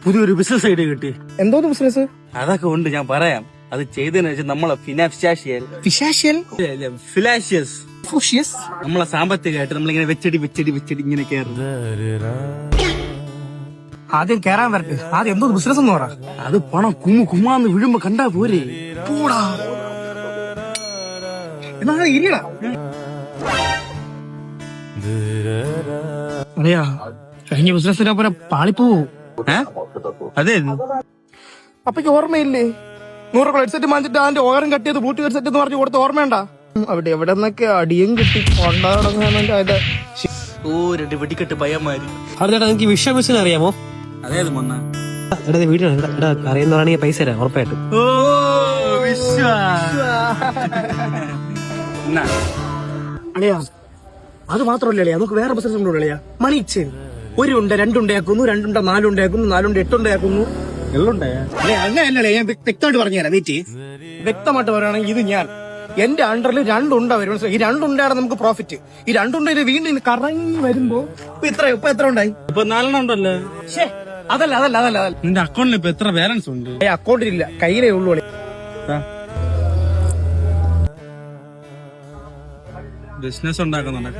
പുതിയൊരു business idea കിട്ടി. എന്തോന്ന് ബിസിനസ്? അതൊക്കെ ഉണ്ട്, ഞാൻ പറയാം. അത് ചെയ്തതിനു വെച്ചാൽ നമ്മളെ ഫിനാൻഷ്യസ് നമ്മളെ സാമ്പത്തികമായിട്ട് നമ്മളിങ്ങനെ വെച്ചടി ഇങ്ങനെ കയറും. ആദ്യം കേറാൻ വരട്ടെ. ആദ്യം എന്തോ ബിസിനസ് എന്ന് പറ. അത് പണം കുമ്മാന്ന് വീഴുമ്പോ കണ്ടാ പോരെ. കൂടാ എന്നാ ഇരിയടാ. അറിയാ കഴിഞ്ഞ ബിസിനസിനെ പോലെ പാളിപ്പോവും. അതെ, അപ്പൊക്ക് ഓർമ്മയില്ലേ 100 ഹെഡ്സെറ്റ് വാങ്ങിച്ചിട്ട് അതിന്റെ ഓരം കട്ടിയത് ബ്ലൂടൂത്ത് ഹെഡ്സെറ്റ് എന്ന് പറഞ്ഞു കൊടുത്ത ഓർമ്മയുണ്ട? അവിടെ എവിടെ നിന്നൊക്കെ അടിയും കിട്ടി കൊണ്ടാടങ്ങാൻ. ഓ 2 വെടിക്കെട്ട് പയ്യന്മാര്. ചേട്ടാ നിങ്ങൾക്ക് വിഷ അറിയാമോ? അതേത് മൊന്ന വീട്ടിൽ അറിയുന്നതാണെങ്കിൽ പൈസ തരാം ഉറപ്പായിട്ട്. ഓ അളിയാ അത് മാത്രമല്ല അളിയാ, നമുക്ക് വേറെ ബിസിനസ് ഉണ്ടോ അളിയാ? മണി ചെയിൻ. 1 ഉണ്ട 2 ഉണ്ടയാക്കുന്നു, 2 ഉണ്ട 4 ഉണ്ടയാക്കുന്നു, 4 ഉണ്ട 8 ഉണ്ടയാക്കുന്നു. അങ്ങനെയല്ലേ ഞാൻ വ്യക്തമായിട്ട് പറഞ്ഞുതരാം. വെയിറ്റ് വ്യക്തമായിട്ട് പറയുകയാണെങ്കിൽ ഇത് ഞാൻ എന്റെ അണ്ടറിൽ 2 ഉണ്ട വരും. ഈ 2 ഉണ്ടാണ് നമുക്ക് പ്രോഫിറ്റ്. ഈ 2 ഉണ്ടയിൽ വീണ്ടും കറങ്ങി വരുമ്പോ ഇപ്പൊ എത്ര ഉണ്ടായി? ഇപ്പൊ 4 ഉണ്ടല്ലോ. അതല്ല നിന്റെ അക്കൗണ്ടിൽ ഇപ്പൊ എത്ര ബാലൻസ് ഉണ്ട്? അക്കൗണ്ടിലില്ല, കയ്യിലേ ഉള്ളൂ. ബിസിനസ് ഉണ്ടാക്കുന്നുണ്ട്.